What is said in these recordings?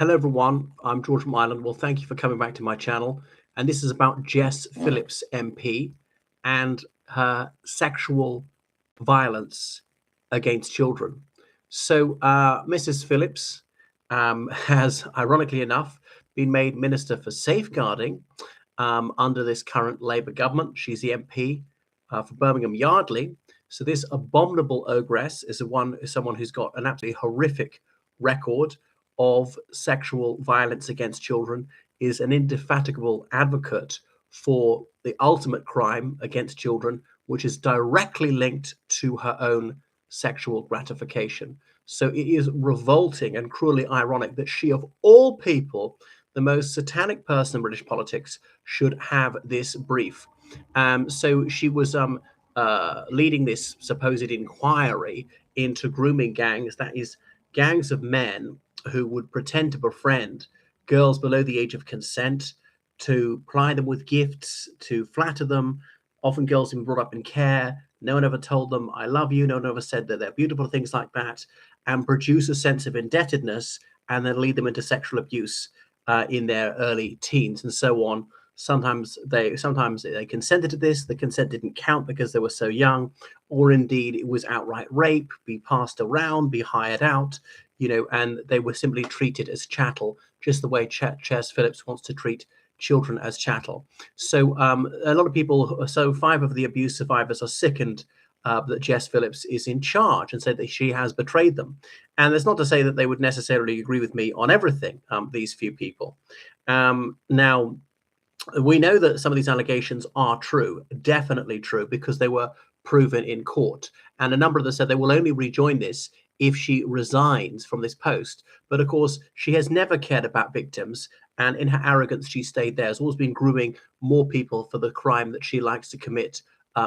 Hello, everyone. I'm George from Ireland. Well, thank you for coming back to my channel. And this is about Jess Phillips, MP, and her sexual violence against children. So, Mrs. Phillips has, ironically enough, been made Minister for Safeguarding under this current Labour government. She's the MP for Birmingham Yardley. So, this abominable ogress is someone who's got an absolutely horrific record of sexual violence against children, is an indefatigable advocate for the ultimate crime against children, which is directly linked to her own sexual gratification. So it is revolting and cruelly ironic that she, of all people, the most satanic person in British politics, should have this brief. So she was leading this supposed inquiry into grooming gangs, that is, gangs of men who would pretend to befriend girls below the age of consent, to ply them with gifts, to flatter them. Often girls have been brought up in care. No one ever told them, I love you. No one ever said that they're beautiful, things like that, and produce a sense of indebtedness and then lead them into sexual abuse in their early teens and so on. Sometimes they consented to this. The consent didn't count because they were so young, or indeed it was outright rape, be passed around, be hired out, and they were simply treated as chattel, just the way Jess Phillips wants to treat children as chattel. So a lot of people, so 5 of the abuse survivors are sickened that Jess Phillips is in charge and say that she has betrayed them. And that's not to say that they would necessarily agree with me on everything, these few people. Now, we know that some of these allegations are true, definitely true, because they were proven in court. And a number of them said they will only rejoin this if she resigns from this post. But of course, she has never cared about victims. And in her arrogance, she stayed there. Has always been grooming more people for the crime that she likes to commit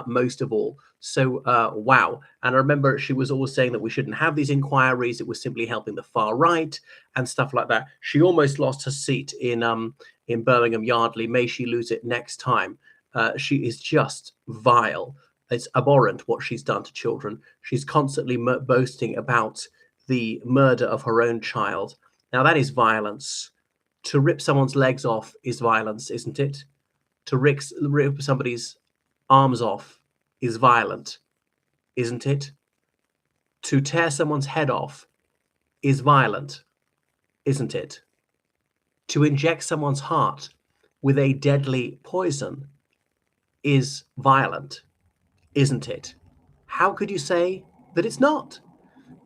most of all. So, wow. And I remember she was always saying that we shouldn't have these inquiries. It was simply helping the far right and stuff like that. She almost lost her seat in Birmingham Yardley. May she lose it next time. She is just vile. It's abhorrent what she's done to children. She's constantly boasting about the murder of her own child. Now, that is violence. To rip someone's legs off is violence, isn't it? To rip somebody's arms off is violent, isn't it? To tear someone's head off is violent, isn't it? To inject someone's heart with a deadly poison is violent, isn't it? How could you say that it's not?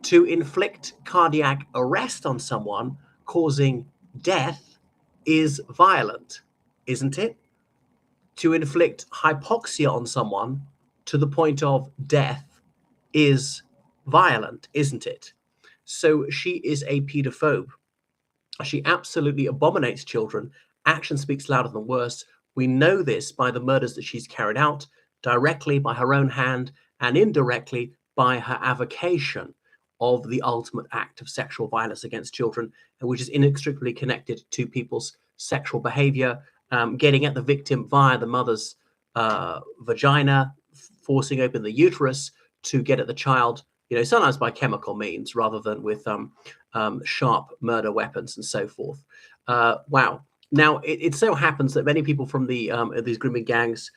To inflict cardiac arrest on someone, causing death, is violent, isn't it? To inflict hypoxia on someone to the point of death is violent, isn't it? So she is a pedophobe. She absolutely abominates children. Action speaks louder than words. We know this by the murders that she's carried out, directly by her own hand and indirectly by her avocation of the ultimate act of sexual violence against children, which is inextricably connected to people's sexual behavior, getting at the victim via the mother's vagina, forcing open the uterus to get at the child, sometimes by chemical means rather than with sharp murder weapons and so forth. Wow. Now, it so happens that many people from these grooming gangs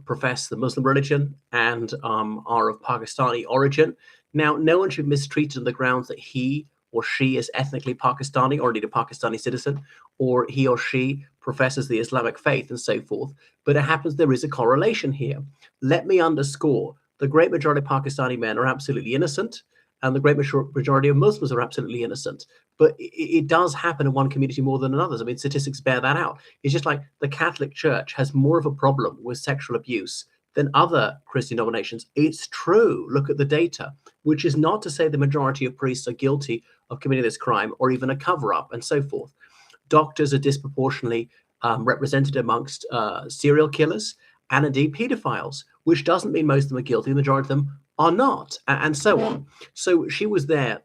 profess the Muslim religion and are of Pakistani origin. Now, no one should be mistreated on the grounds that he or she is ethnically Pakistani or indeed a Pakistani citizen, or he or she professes the Islamic faith and so forth. But it happens there is a correlation here. Let me underscore, the great majority of Pakistani men are absolutely innocent, and the great majority of Muslims are absolutely innocent. But it does happen in one community more than another. I mean, statistics bear that out. It's just like the Catholic Church has more of a problem with sexual abuse than other Christian denominations. It's true. Look at the data, which is not to say the majority of priests are guilty of committing this crime or even a cover-up and so forth. Doctors are disproportionately represented amongst serial killers and indeed pedophiles, which doesn't mean most of them are guilty. The majority of them are not, and so on. So she was there.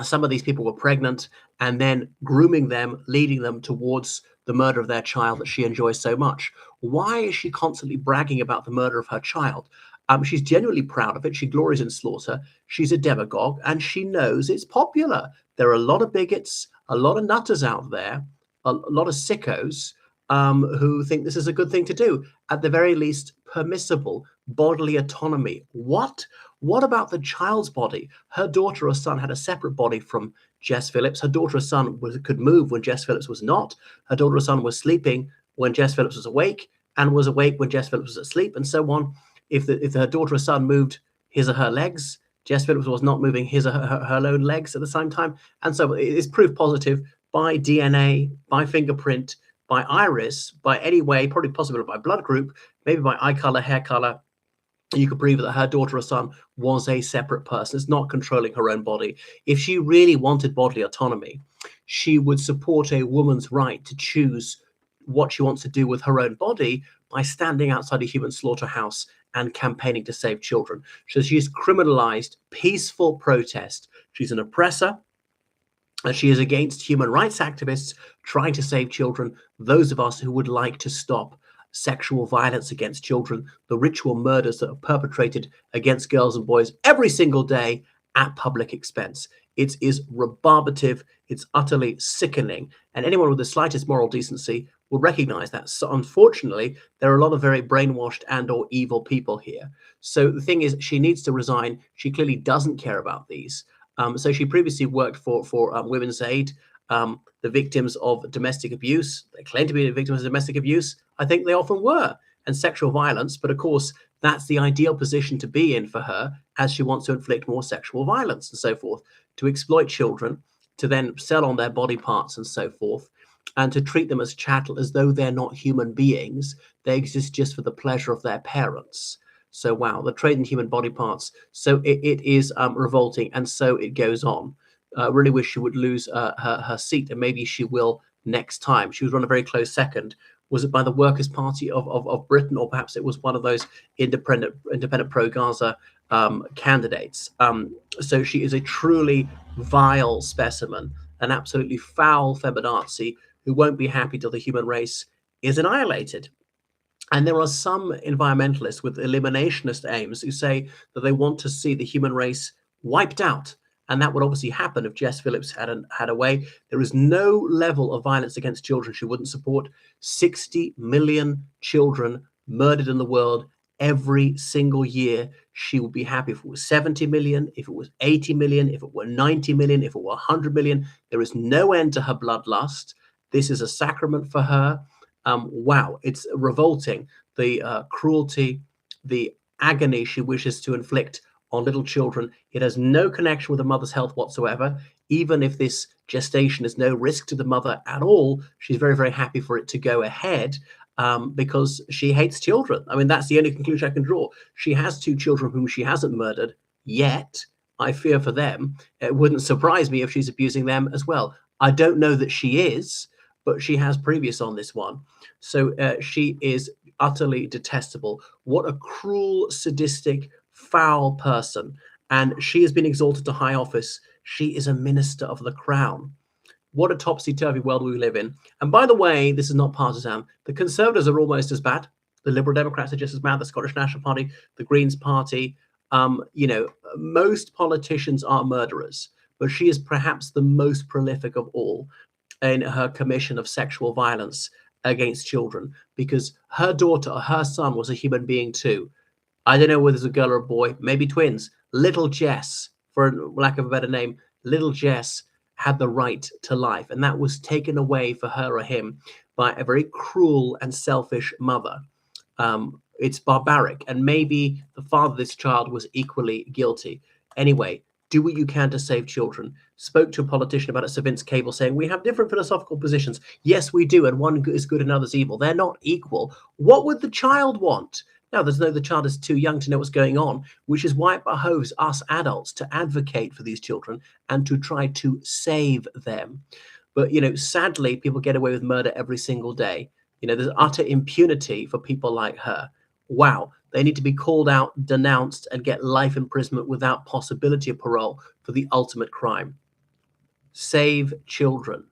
Some of these people were pregnant and then grooming them, leading them towards the murder of their child that she enjoys so much. Why is she constantly bragging about the murder of her child? She's genuinely proud of it. She glories in slaughter. She's a demagogue, and she knows it's popular. There are a lot of bigots, a lot of nutters out there, a lot of sickos who think this is a good thing to do. At the very least, permissible bodily autonomy. What? What about the child's body? Her daughter or son had a separate body from Jess Phillips. Her daughter or son could move when Jess Phillips was not. Her daughter or son was sleeping when Jess Phillips was awake, and was awake when Jess Phillips was asleep, and so on. If her daughter or son moved his or her legs, Jess Phillips was not moving his or her own legs at the same time. And so it is proof positive by DNA, by fingerprint, by iris, by any way, probably possibly by blood group, maybe by eye color, hair color. You could prove that her daughter or son was a separate person. It's not controlling her own body. If she really wanted bodily autonomy, she would support a woman's right to choose what she wants to do with her own body by standing outside a human slaughterhouse and campaigning to save children. So she's criminalized peaceful protest. She's an oppressor. And she is against human rights activists trying to save children, those of us who would like to stop sexual violence against children, the ritual murders that are perpetrated against girls and boys every single day at public expense. It is rebarbative, it's utterly sickening, and anyone with the slightest moral decency will recognize that. So unfortunately, there are a lot of very brainwashed and or evil people here. So the thing is, she needs to resign. She clearly doesn't care about these. So she previously worked for Women's Aid, the victims of domestic abuse. They claim to be victims of domestic abuse. I think they often were, and sexual violence. But of course, that's the ideal position to be in for her, as she wants to inflict more sexual violence and so forth, to exploit children, to then sell on their body parts and so forth, and to treat them as chattel, as though they're not human beings. They exist just for the pleasure of their parents. So, wow, the trade in human body parts. So it is revolting, and so it goes on. Really wish she would lose her seat, and maybe she will next time. She was run a very close second. Was it by the Workers' Party of Britain, or perhaps it was one of those independent pro-Gaza candidates? So she is a truly vile specimen, an absolutely foul feminazi who won't be happy till the human race is annihilated. And there are some environmentalists with eliminationist aims who say that they want to see the human race wiped out. And that would obviously happen if Jess Phillips had a way. There is no level of violence against children she wouldn't support. 60 million children murdered in the world every single year. She would be happy if it was 70 million, if it was 80 million, if it were 90 million, if it were 100 million. There is no end to her bloodlust. This is a sacrament for her. Wow, it's revolting, the cruelty, the agony she wishes to inflict on little children. It has no connection with the mother's health whatsoever. Even if this gestation is no risk to the mother at all, she's very, very happy for it to go ahead because she hates children. I mean, that's the only conclusion I can draw. She has 2 children whom she hasn't murdered yet. I fear for them. It wouldn't surprise me if she's abusing them as well. I don't know that she is, but she has previous on this one. So she is utterly detestable. What a cruel, sadistic, foul person. And she has been exalted to high office. She is a minister of the crown. What a topsy-turvy world we live in. And by the way, this is not partisan. The Conservatives are almost as bad. The Liberal Democrats are just as bad. The Scottish National Party, the Greens Party. Most politicians are murderers, but she is perhaps the most prolific of all in her commission of sexual violence against children, because her daughter or her son was a human being too. I don't know whether it's a girl or a boy, maybe twins. Little Jess, for lack of a better name, little Jess had the right to life, and that was taken away for her or him by a very cruel and selfish mother. It's barbaric, and maybe the father of this child was equally guilty. Anyway, do what you can to save children. Spoke to a politician about it, Sir Vince Cable, saying, we have different philosophical positions. Yes, we do, and one is good and other's evil. They're not equal. What would the child want? Now, the child is too young to know what's going on, which is why it behoves us adults to advocate for these children and to try to save them. But, sadly, people get away with murder every single day. There's utter impunity for people like her. Wow, they need to be called out, denounced, and get life imprisonment without possibility of parole for the ultimate crime. Save children.